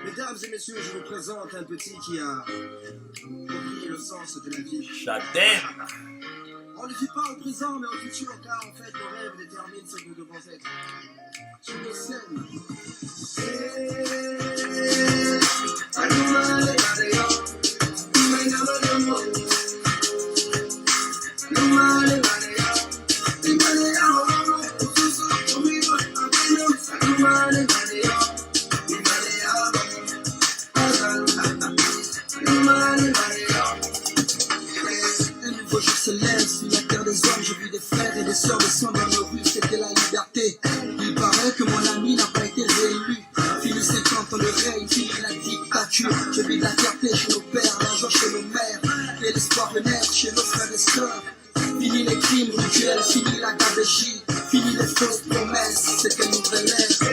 Mesdames et messieurs, je vous présente un petit qui a compris le sens de la vie. Chadem. On ne vit pas au présent, mais au futur, car en fait, le rêve détermine ce que nous devons être. Sur le scène. Se lève sur la terre des hommes, j'ai vu des frères et des sœurs descendre dans nos rues, c'était la liberté. Il paraît que mon ami n'a pas été réélu. Fini 50 ans de règne, fini la dictature. Je vis de la fierté chez nos pères, l'argent chez nos mères, et l'espoir renaître chez nos frères et sœurs. Fini les crimes rituels, fini la gabegie, fini les fausses promesses, c'était une vraie lettre.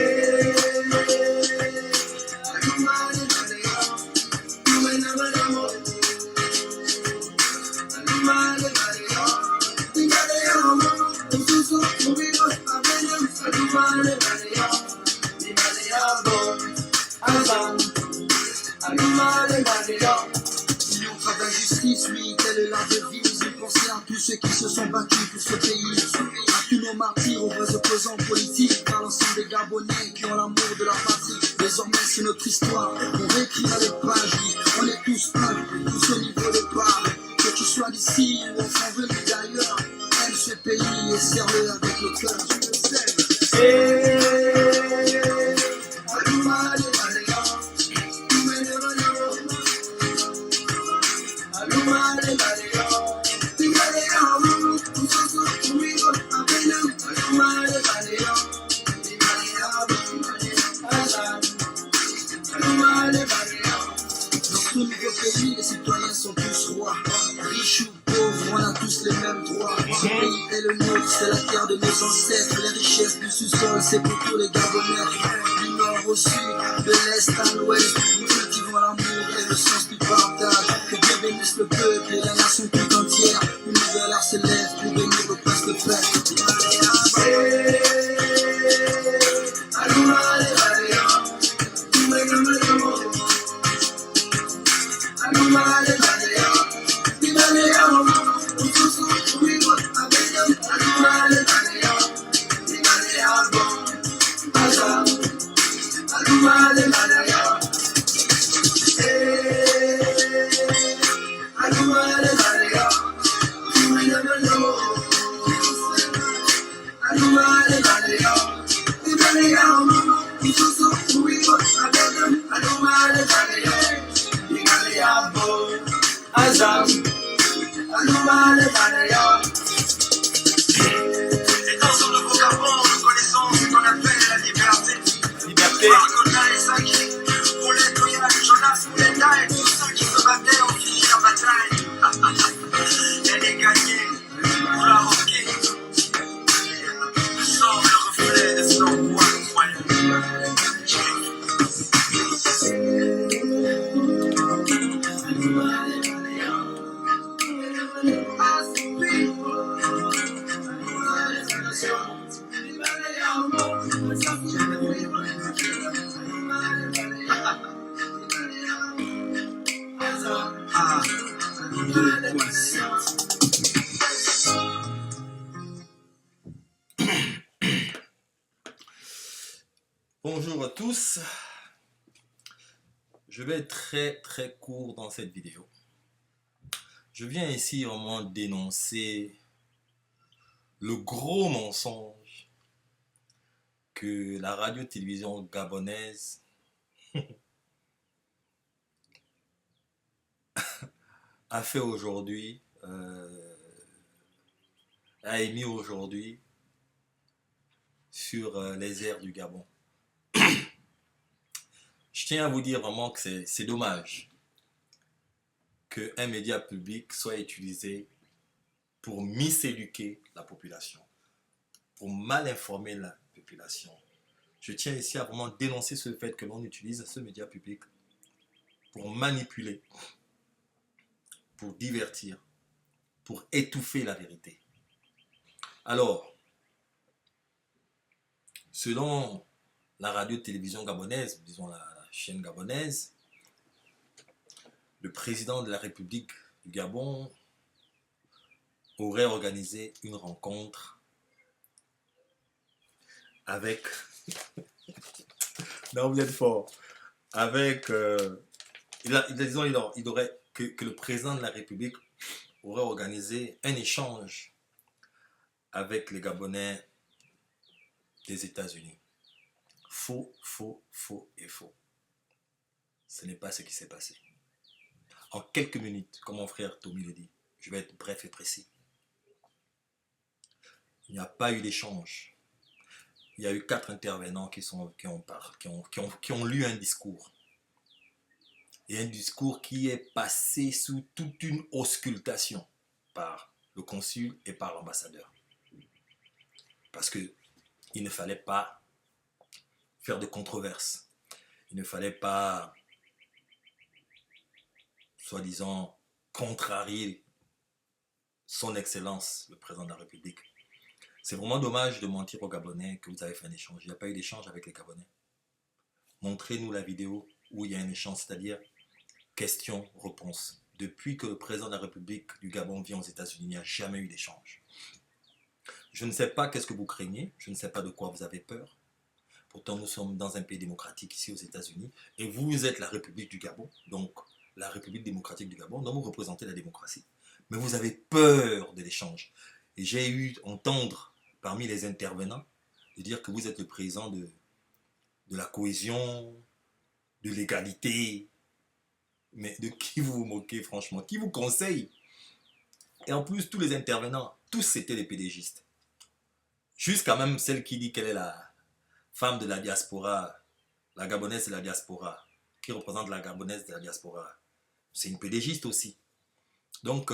Si on travaille justice, oui, telle est la devise. Il pensait à tous ceux qui se sont battus pour ce pays. À tous nos martyrs, aux vrais opposants politiques, à l'ensemble des Gabonais qui ont l'amour de leur patrie. Désormais, c'est notre histoire. On réécrit dans les pages, oui. On est tous un, tous au niveau de part. Que tu sois d'ici ou enfin venu d'ailleurs, aime ce pays et serre-le avec le cœur. Tu le sais. Dans ce nouveau pays, les citoyens sont tous rois. Riches ou pauvres, on a tous les mêmes droits. Ce pays est le nôtre, c'est la terre de nos ancêtres. Les richesses du sous-sol, c'est pour tous les Gabonais. Du nord au sud, de l'est à l'ouest, nous cultivons l'amour et le sens du partage. Que Dieu bénisse le peuple et la nation tout entière. Une nouvelle ère se lève pour bénir le prince de paix. Et dans ce nouveau Gabon, nous connaissons ce qu'on appelle la liberté. Liberté. Marcona et Saki, pour les Toya, Jonas, Moulenda et tous ceux qui se battaient ont fini la bataille. Elle est gagnée, pour la roquer. Nous sommes le reflet de son roi incroyable. Bonjour à tous. Je vais être très court dans cette vidéo. Je viens ici vraiment dénoncer le gros mensonge que la radio-télévision gabonaise a fait aujourd'hui, a émis aujourd'hui sur les airs du Gabon. Je tiens à vous dire vraiment que c'est dommage qu'un média public soit utilisé pour miséduquer la population, pour mal informer la population. Je tiens ici à vraiment dénoncer ce fait que l'on utilise ce média public pour manipuler, pour divertir, pour étouffer la vérité. Alors, selon la radio-télévision gabonaise, disons la chaîne gabonaise, le président de la République du Gabon aurait organisé une rencontre avec... non, vous êtes fort. Avec... disons, il aurait... Que le président de la République aurait organisé un échange avec les Gabonais des États-Unis. Faux, faux, faux et faux. Ce n'est pas ce qui s'est passé. En quelques minutes, comme mon frère Tommy le dit, je vais être bref et précis. Il n'y a pas eu d'échange. Il y a eu 4 intervenants qui ont lu un discours. Et un discours qui est passé sous toute une auscultation par le consul et par l'ambassadeur. Parce qu'il ne fallait pas faire de controverse. Il ne fallait pas, soi-disant, contrarier son Excellence, le président de la République. C'est vraiment dommage de mentir aux Gabonais que vous avez fait un échange. Il n'y a pas eu d'échange avec les Gabonais. Montrez-nous la vidéo où il y a un échange, c'est-à-dire question-réponse. Depuis que le président de la République du Gabon vient aux États-Unis, il n'y a jamais eu d'échange. Je ne sais pas qu'est-ce que vous craignez, je ne sais pas de quoi vous avez peur. Pourtant, nous sommes dans un pays démocratique ici aux États-Unis et vous êtes la République du Gabon, donc la République démocratique du Gabon, dont vous représentez la démocratie. Mais vous avez peur de l'échange. Et j'ai eu entendre parmi les intervenants de dire que vous êtes le président de la cohésion, de l'égalité. Mais de qui vous vous moquez, franchement? Qui vous conseille? Et en plus, tous les intervenants, tous c'était des pédégistes. Jusqu'à même celle qui dit qu'elle est la femme de la diaspora, la gabonaise de la diaspora, qui représente la gabonaise de la diaspora. C'est une pédégiste aussi. Donc,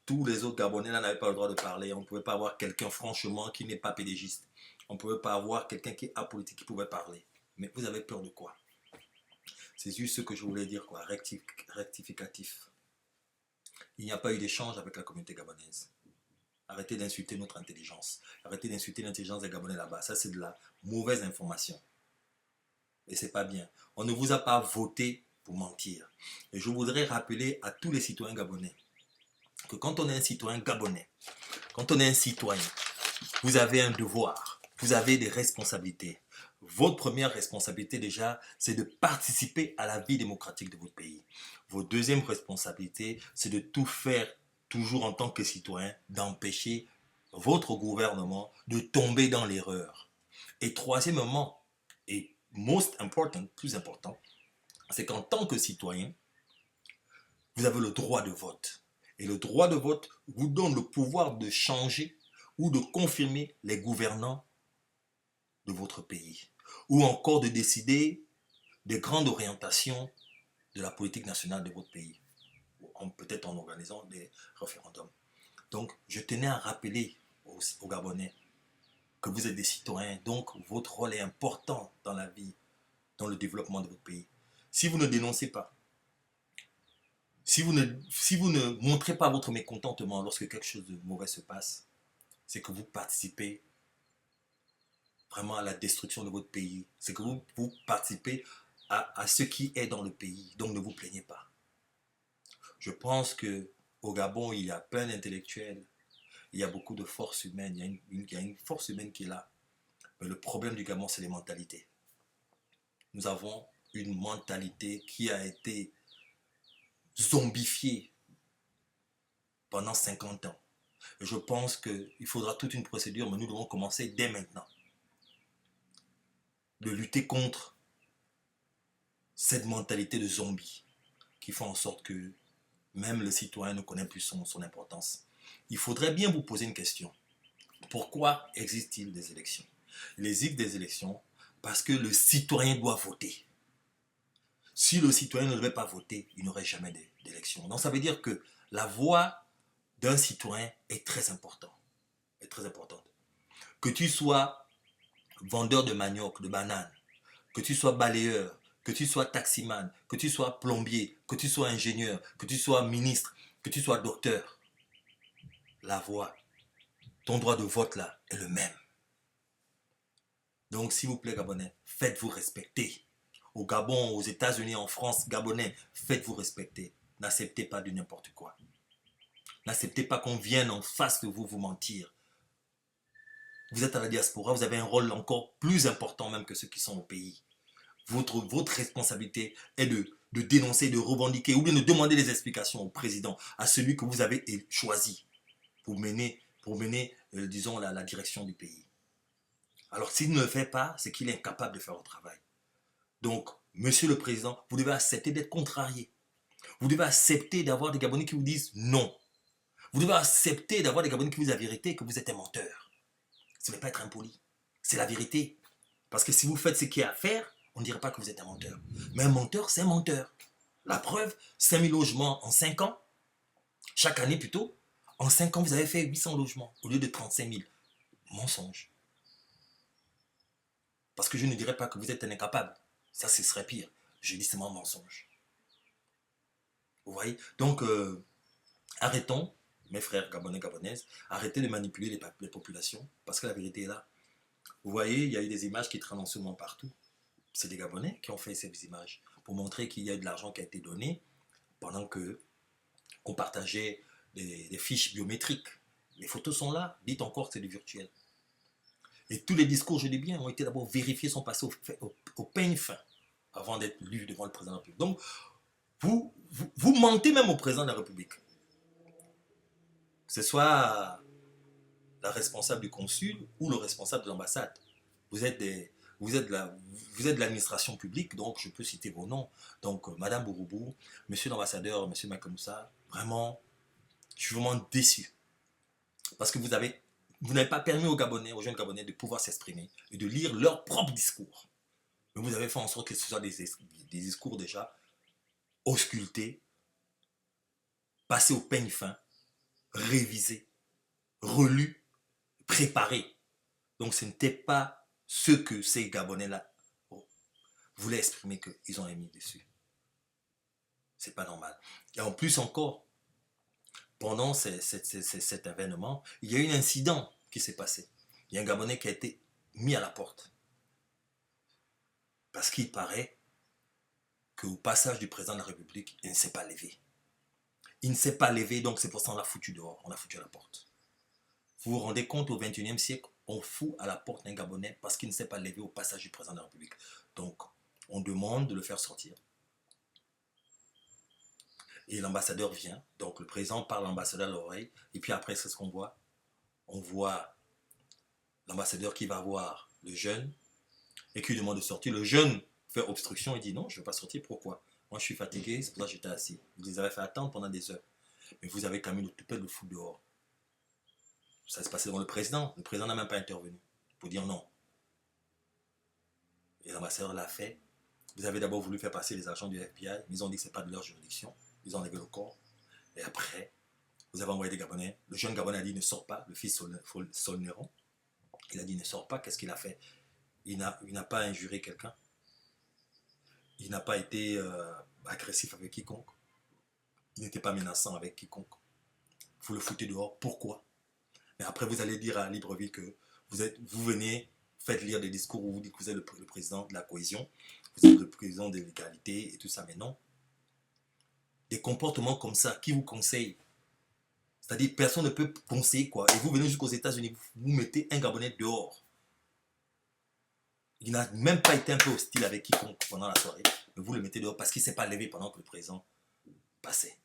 tous les autres Gabonais n'avaient pas le droit de parler. On ne pouvait pas avoir quelqu'un, franchement, qui n'est pas pédégiste. On ne pouvait pas avoir quelqu'un qui est apolitique, qui pouvait parler. Mais vous avez peur de quoi? C'est juste ce que je voulais dire, quoi. Rectificatif. Il n'y a pas eu d'échange avec la communauté gabonaise. Arrêtez d'insulter notre intelligence. Arrêtez d'insulter l'intelligence des Gabonais là-bas. Ça, c'est de la mauvaise information. Et c'est pas bien. On ne vous a pas voté pour mentir. Et je voudrais rappeler à tous les citoyens gabonais que quand on est un citoyen gabonais, quand on est un citoyen, vous avez un devoir, vous avez des responsabilités. Votre première responsabilité déjà, c'est de participer à la vie démocratique de votre pays. Votre deuxième responsabilité, c'est de tout faire, toujours en tant que citoyen, d'empêcher votre gouvernement de tomber dans l'erreur. Et troisièmement, et most important, plus important, c'est qu'en tant que citoyen, vous avez le droit de vote. Et le droit de vote vous donne le pouvoir de changer ou de confirmer les gouvernants de votre pays. Ou encore de décider des grandes orientations de la politique nationale de votre pays. Peut-être en organisant des référendums. Donc, je tenais à rappeler aux Gabonais que vous êtes des citoyens. Donc, votre rôle est important dans la vie, dans le développement de votre pays. Si vous ne dénoncez pas, si vous ne montrez pas votre mécontentement lorsque quelque chose de mauvais se passe, c'est que vous participez vraiment à la destruction de votre pays. C'est que vous participez à ce qui est dans le pays. Donc ne vous plaignez pas. Je pense qu'au Gabon, il y a plein d'intellectuels. Il y a beaucoup de force humaine. Il y a une force humaine qui est là. Mais le problème du Gabon, c'est les mentalités. Nous avons une mentalité qui a été zombifiée pendant 50 ans. Et je pense qu'il faudra toute une procédure, mais nous devons commencer dès maintenant de lutter contre cette mentalité de zombie qui fait en sorte que même le citoyen ne connaît plus son importance. Il faudrait bien vous poser une question. Pourquoi existe-t-il des élections? Il existe des élections parce que le citoyen doit voter. Si le citoyen ne devait pas voter, il n'y aurait jamais d'élection. Donc ça veut dire que la voix d'un citoyen est très importante. Que tu sois vendeur de manioc, de bananes, que tu sois balayeur, que tu sois taximan, que tu sois plombier, que tu sois ingénieur, que tu sois ministre, que tu sois docteur, la voix, ton droit de vote là est le même. Donc s'il vous plaît Gabonais, faites-vous respecter. au Gabon, aux États-Unis, en France, Gabonais, faites-vous respecter. N'acceptez pas de n'importe quoi. N'acceptez pas qu'on vienne en face de vous mentir. Vous êtes à la diaspora, vous avez un rôle encore plus important même que ceux qui sont au pays. Votre responsabilité est de dénoncer, de revendiquer ou bien de demander des explications au président, à celui que vous avez choisi pour mener disons, la direction du pays. Alors s'il ne le fait pas, c'est qu'il est incapable de faire le travail. Donc, monsieur le président, vous devez accepter d'être contrarié. Vous devez accepter d'avoir des Gabonais qui vous disent non. Vous devez accepter d'avoir des Gabonais qui vous disent la vérité, que vous êtes un menteur. Ce n'est pas être impoli, c'est la vérité. Parce que si vous faites ce qu'il y a à faire, on ne dirait pas que vous êtes un menteur. Mais un menteur, c'est un menteur. La preuve, 5000 logements en 5 ans, chaque année plutôt, en 5 ans, vous avez fait 800 logements au lieu de 35 000. Mensonge. Parce que je ne dirais pas que vous êtes un incapable. Ça, ce serait pire. Je dis seulement mensonge. Vous voyez? Donc, arrêtons, mes frères gabonais, gabonaises, arrêtez de manipuler les populations, parce que la vérité est là. Vous voyez, il y a eu des images qui traînent en ce moment partout. C'est des Gabonais qui ont fait ces images pour montrer qu'il y a de l'argent qui a été donné pendant qu'on partageait des fiches biométriques. Les photos sont là, dites encore que c'est du virtuel. Et tous les discours, je dis bien, ont été d'abord vérifiés, sont passés au peigne fin avant d'être lus devant le président de la République. Donc, vous mentez même au président de la République. Que ce soit la responsable du consul ou le responsable de l'ambassade. Vous êtes de l'administration publique, donc je peux citer vos noms. Donc, Madame Bouroubou, Monsieur l'ambassadeur, Monsieur Makamoussa, vraiment, je suis vraiment déçu. Parce que vous n'avez pas permis aux Gabonais, aux jeunes Gabonais de pouvoir s'exprimer et de lire leur propre discours. Mais vous avez fait en sorte que ce soit des discours déjà auscultés, passés au peigne fin, révisés, relus, préparés. Donc ce n'était pas ce que ces Gabonais-là voulaient exprimer qu'ils ont émis dessus. C'est pas normal. Et en plus encore, pendant cet événement, il y a eu un incident qui s'est passé. Il y a un Gabonais qui a été mis à la porte. Parce qu'il paraît qu'au passage du président de la République, il ne s'est pas levé. Il ne s'est pas levé, donc c'est pour ça qu'on l'a foutu dehors, on l'a foutu à la porte. Vous vous rendez compte, au XXIe siècle, on fout à la porte un Gabonais parce qu'il ne s'est pas levé au passage du président de la République. Donc, on demande de le faire sortir. Et l'ambassadeur vient, donc le président parle à l'ambassadeur à l'oreille, et puis après, c'est ce qu'on voit. On voit l'ambassadeur qui va voir le jeune, et qui lui demande de sortir. Le jeune fait obstruction et dit non, je ne veux pas sortir, pourquoi? Moi, je suis fatigué, c'est pour ça que j'étais assis. Vous les avez fait attendre pendant des heures. Mais vous avez quand même occupé le fou dehors. Ça s'est passé devant le président. Le président n'a même pas intervenu pour dire non. Et l'ambassadeur l'a fait. Vous avez d'abord voulu faire passer les agents du FBI, mais ils ont dit que ce n'est pas de leur juridiction. Ils ont enlevé le corps. Et après, vous avez envoyé des Gabonais. Le jeune Gabonais a dit ne sort pas, le fils Solneron. Il a dit ne sort pas. Qu'est-ce qu'il a fait? Il n'a pas injuré quelqu'un. Il n'a pas été agressif avec quiconque. Il n'était pas menaçant avec quiconque. Vous le foutez dehors. Pourquoi? Mais après, vous allez dire à Libreville que vous venez, faites lire des discours où vous dites que vous êtes le président de la cohésion, vous êtes le président de l'égalité et tout ça, mais non. Des comportements comme ça, qui vous conseillent? C'est-à-dire, personne ne peut conseiller quoi. Et vous venez jusqu'aux États-Unis, vous mettez un Gabonais dehors. Il n'a même pas été un peu hostile avec quiconque pendant la soirée, mais vous le mettez dehors parce qu'il ne s'est pas levé pendant que le président passait.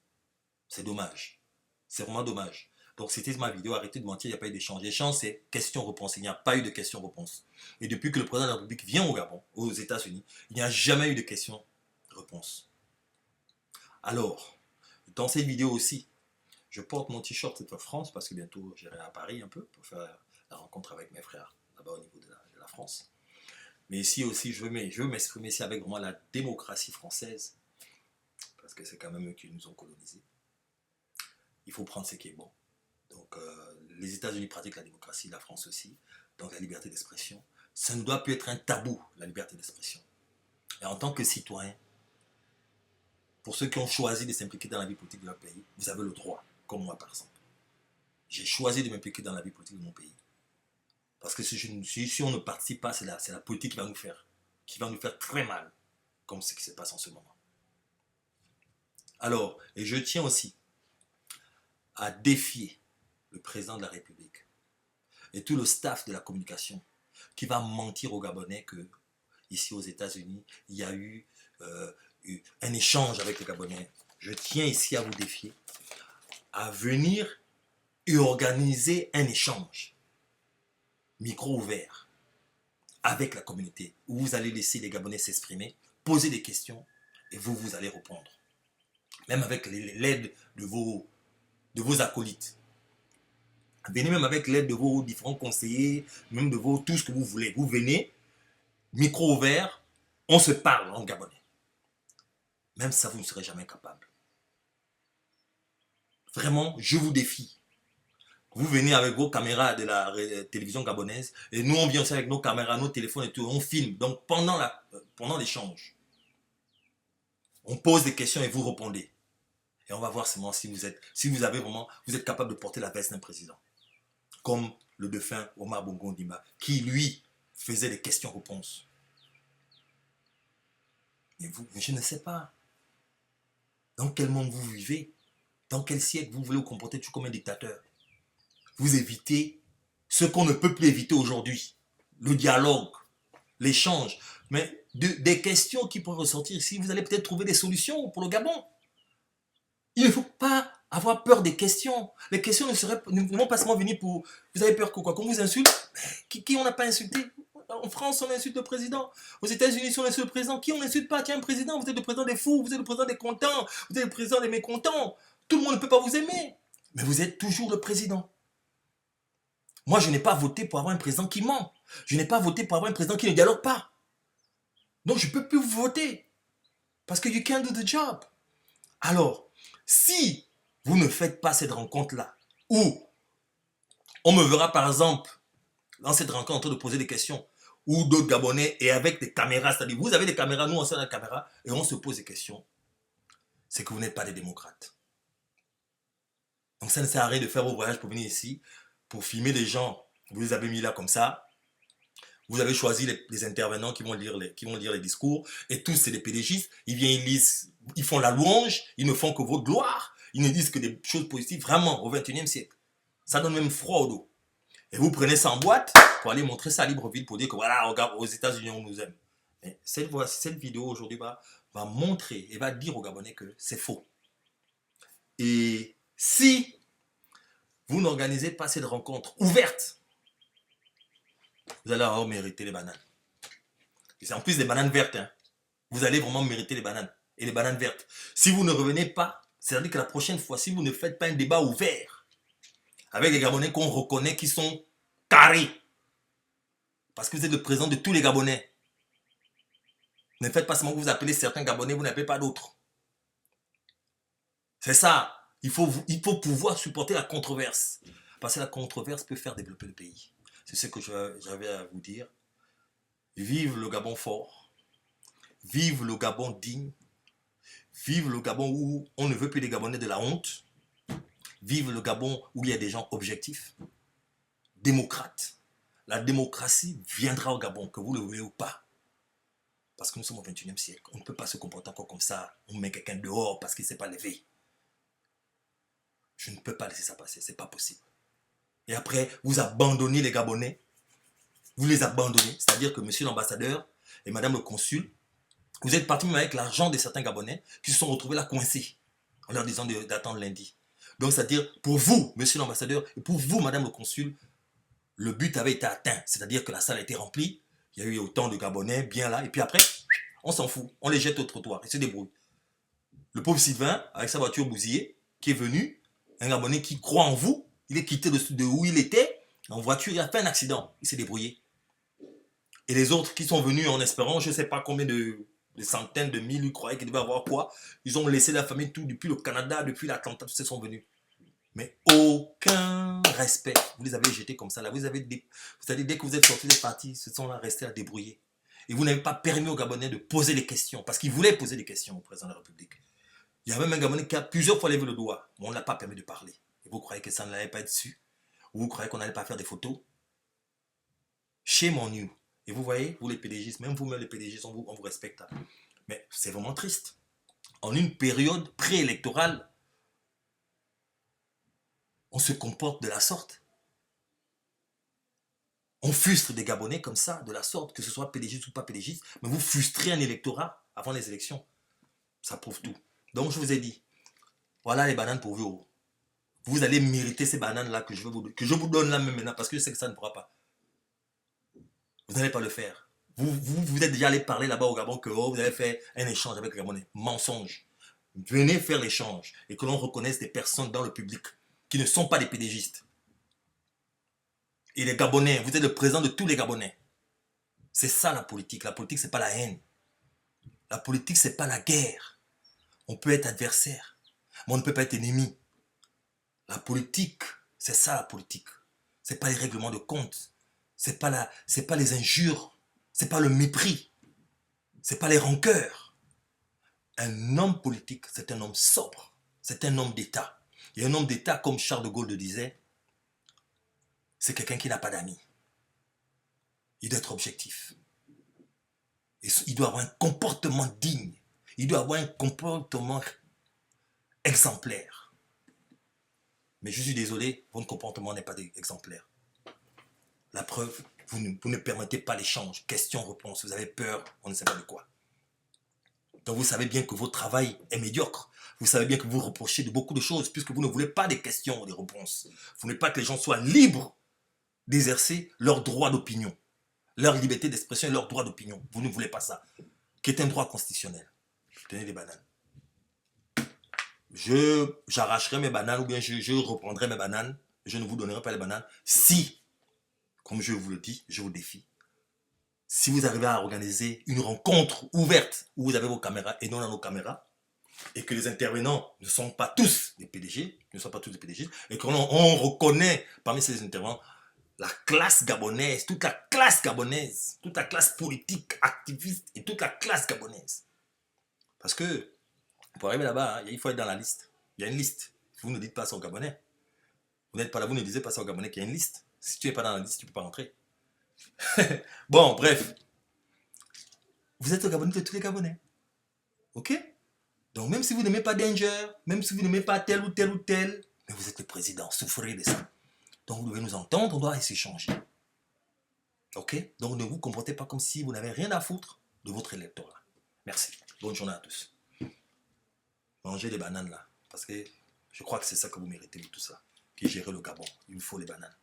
C'est dommage. C'est vraiment dommage. Donc c'était ma vidéo, arrêtez de mentir, il n'y a pas eu d'échange. L'échange, c'est question-réponse. Il n'y a pas eu de question-réponse. Et depuis que le président de la République vient au Gabon, aux États-Unis, il n'y a jamais eu de question-réponse. Alors, dans cette vidéo aussi, je porte mon t-shirt cette fois France parce que bientôt j'irai à Paris un peu pour faire la rencontre avec mes frères là-bas au niveau de la France. Mais ici aussi, je veux m'exprimer ici avec vraiment la démocratie française parce que c'est quand même eux qui nous ont colonisés. Il faut prendre ce qui est bon. Donc, les États-Unis pratiquent la démocratie, la France aussi, donc la liberté d'expression. Ça ne doit plus être un tabou, la liberté d'expression. Et en tant que citoyen, pour ceux qui ont choisi de s'impliquer dans la vie politique de leur pays, vous avez le droit, comme moi par exemple. J'ai choisi de m'impliquer dans la vie politique de mon pays. Parce que si on ne participe pas, c'est la politique qui va nous faire très mal. comme ce qui se passe en ce moment. Alors, et je tiens aussi à défier le président de la République et tout le staff de la communication qui va mentir aux Gabonais que ici aux États-Unis, il y a eu un échange avec les Gabonais. Je tiens ici à vous défier à venir et organiser un échange micro ouvert avec la communauté où vous allez laisser les Gabonais s'exprimer, poser des questions et vous allez répondre. Même avec l'aide de vos acolytes. Venez même avec l'aide de vos différents conseillers, même de tout ce que vous voulez. Vous venez, micro ouvert, on se parle en gabonais. Même ça, vous ne serez jamais capable. Vraiment, je vous défie. Vous venez avec vos caméras de la télévision gabonaise et nous, on vient aussi avec nos caméras, nos téléphones et tout, on filme. Donc, pendant l'échange, on pose des questions et vous répondez. Et on va voir seulement si vous êtes capable de porter la veste d'un président. Comme le défunt Omar Bongo Ondimba, qui lui faisait des questions-réponses. Mais vous, je ne sais pas. Dans quel monde vous vivez? Dans quel siècle vous voulez vous comporter toujours comme un dictateur? Vous évitez ce qu'on ne peut plus éviter aujourd'hui. Le dialogue, l'échange. Mais des questions qui pourraient ressortir ici, vous allez peut-être trouver des solutions pour le Gabon. Il ne faut pas avoir peur des questions. Les questions ne vont pas seulement venir pour... Vous avez peur que quoi? Qu'on vous insulte? Qui on n'a pas insulté? En France, on insulte le président. Aux États-Unis, on insulte le président. Qui on n'insulte pas? Tiens, un président, vous êtes le président des fous, vous êtes le président des contents, vous êtes le président des mécontents. Tout le monde ne peut pas vous aimer. Mais vous êtes toujours le président. Moi, je n'ai pas voté pour avoir un président qui ment. Je n'ai pas voté pour avoir un président qui ne dialogue pas. Donc, je ne peux plus vous voter. Parce que you can't do the job. Alors, si vous ne faites pas cette rencontre-là, ou on me verra par exemple dans cette rencontre en train de poser des questions, ou d'autres Gabonais et avec des caméras, c'est-à-dire vous avez des caméras, nous on sert la caméra, et on se pose des questions, c'est que vous n'êtes pas des démocrates. Donc ça ne sert à rien de faire vos voyages pour venir ici, pour filmer les gens, vous les avez mis là comme ça, vous avez choisi les intervenants qui vont lire les discours, et tous c'est des pédégistes, ils viennent, ils lisent, ils font la louange, ils ne font que votre gloire, ils ne disent que des choses positives, vraiment, au XXIe siècle. Ça donne même froid au dos. Et vous prenez ça en boîte pour aller montrer ça à Libreville pour dire que voilà, regarde, aux États-Unis, on nous aime. Et cette vidéo aujourd'hui va montrer et va dire aux Gabonais que c'est faux. Et si vous n'organisez pas cette rencontre ouverte, vous allez avoir mérité les bananes. Et c'est en plus des bananes vertes. Hein. Vous allez vraiment mériter les bananes. Et les bananes vertes. Si vous ne revenez pas, c'est-à-dire que la prochaine fois, si vous ne faites pas un débat ouvert avec les Gabonais qu'on reconnaît qui sont carrés, parce que vous êtes le président de tous les Gabonais, ne faites pas seulement que vous appelez certains Gabonais, vous n'appelez pas d'autres. C'est ça. Il faut pouvoir supporter la controverse. Parce que la controverse peut faire développer le pays. C'est ce que j'avais à vous dire. Vive le Gabon fort. Vive le Gabon digne. Vive le Gabon où on ne veut plus des Gabonais de la honte. Vive le Gabon où il y a des gens objectifs, démocrates. La démocratie viendra au Gabon, que vous le voulez ou pas. Parce que nous sommes au XXIe siècle. On ne peut pas se comporter encore comme ça. On met quelqu'un dehors parce qu'il ne s'est pas levé. Je ne peux pas laisser ça passer. Ce n'est pas possible. Et après, vous abandonnez les Gabonais. Vous les abandonnez. C'est-à-dire que monsieur l'ambassadeur et madame le consul, vous êtes partis même avec l'argent de certains Gabonais qui se sont retrouvés là coincés en leur disant d'attendre lundi. Donc, c'est-à-dire, pour vous, monsieur l'ambassadeur, et pour vous, madame le consul, le but avait été atteint. C'est-à-dire que la salle a été remplie, il y a eu autant de Gabonais bien là, et puis après, on s'en fout. On les jette au trottoir, ils se débrouillent. Le pauvre Sylvain, avec sa voiture bousillée, qui est venu, un Gabonais qui croit en vous, il est quitté de où il était, en voiture, il a fait un accident, il s'est débrouillé. Et les autres qui sont venus en espérant, je ne sais pas combien de centaines de mille, ils croyaient qu'ils devaient avoir quoi. Ils ont laissé la famille tout, depuis le Canada, depuis l'Atlanta, tous ils sont venus. Mais aucun respect. Vous les avez jetés comme ça. Là. Vous savez, dès que vous êtes sortis des partis, ce sont là restés à débrouiller. Et vous n'avez pas permis aux Gabonais de poser des questions, parce qu'ils voulaient poser des questions au président de la République. Il y a même un Gabonais qui a plusieurs fois levé le doigt, mais on ne l'a pas permis de parler. Et vous croyez que ça ne l'allait pas être dessus? Ou vous croyez qu'on n'allait pas faire des photos? Shame on you. Et vous voyez, vous les PDGistes, même vous-même les PDGistes, on vous respecte. Mais c'est vraiment triste. En une période préélectorale, on se comporte de la sorte. On frustre des Gabonais comme ça, de la sorte, que ce soit PDGiste ou pas PDGiste, mais vous frustrez un électorat avant les élections. Ça prouve tout. Donc je vous ai dit, voilà les bananes pour vous. Vous allez mériter ces bananes-là que je vous donne là même maintenant, parce que je sais que ça ne pourra pas. Vous n'allez pas le faire. Vous êtes déjà allé parler là-bas au Gabon que vous avez fait un échange avec les Gabonais. Mensonge. Venez faire l'échange et que l'on reconnaisse des personnes dans le public qui ne sont pas des PDGistes. Et les Gabonais, vous êtes le président de tous les Gabonais. C'est ça la politique. La politique, c'est pas la haine. La politique, c'est pas la guerre. On peut être adversaire, mais on ne peut pas être ennemi. La politique, c'est ça la politique. C'est pas les règlements de compte. C'est pas les injures. C'est pas le mépris. C'est pas les rancœurs. Un homme politique, c'est un homme sobre. C'est un homme d'État. Et un homme d'État, comme Charles de Gaulle le disait, c'est quelqu'un qui n'a pas d'amis. Il doit être objectif. Et il doit avoir un comportement digne. Il doit avoir un comportement exemplaire. Mais je suis désolé, votre comportement n'est pas exemplaire. La preuve, vous ne permettez pas l'échange. Question-réponse. Vous avez peur, on ne sait pas de quoi. Donc vous savez bien que votre travail est médiocre. Vous savez bien que vous reprochez de beaucoup de choses puisque vous ne voulez pas des questions ou des réponses. Vous ne voulez pas que les gens soient libres d'exercer leur droit d'opinion. Leur liberté d'expression et leur droit d'opinion. Vous ne voulez pas ça. Qui est un droit constitutionnel. Tenez les bananes. J'arracherai mes bananes ou bien je reprendrai mes bananes. Je ne vous donnerai pas les bananes si, comme je vous le dis, je vous défie. Si vous arrivez à organiser une rencontre ouverte où vous avez vos caméras et non dans nos caméras, et que les intervenants ne sont pas tous des PDG, et qu'on reconnaît parmi ces intervenants la classe gabonaise, toute la classe politique, activiste et toute la classe gabonaise. Parce que pour arriver là-bas, hein, il faut être dans la liste. Il y a une liste. Vous ne dites pas ça aux Gabonais. Vous n'êtes pas là, vous ne disiez pas ça aux Gabonais qu'il y a une liste. Si tu n'es pas dans la liste, tu ne peux pas rentrer. Bon, bref. Vous êtes au Gabonais de tous les Gabonais. Ok? Donc même si vous n'aimez pas Danger, même si vous n'aimez pas tel ou tel ou tel, mais vous êtes le président, souffrez de ça. Donc vous devez nous entendre, on doit s'échanger. Ok? Donc ne vous comportez pas comme si vous n'avez rien à foutre de votre électorat. Merci. Bonne journée à tous. Mangez les bananes là, parce que je crois que c'est ça que vous méritez de tout ça. Qui gère le Gabon. Il vous faut les bananes.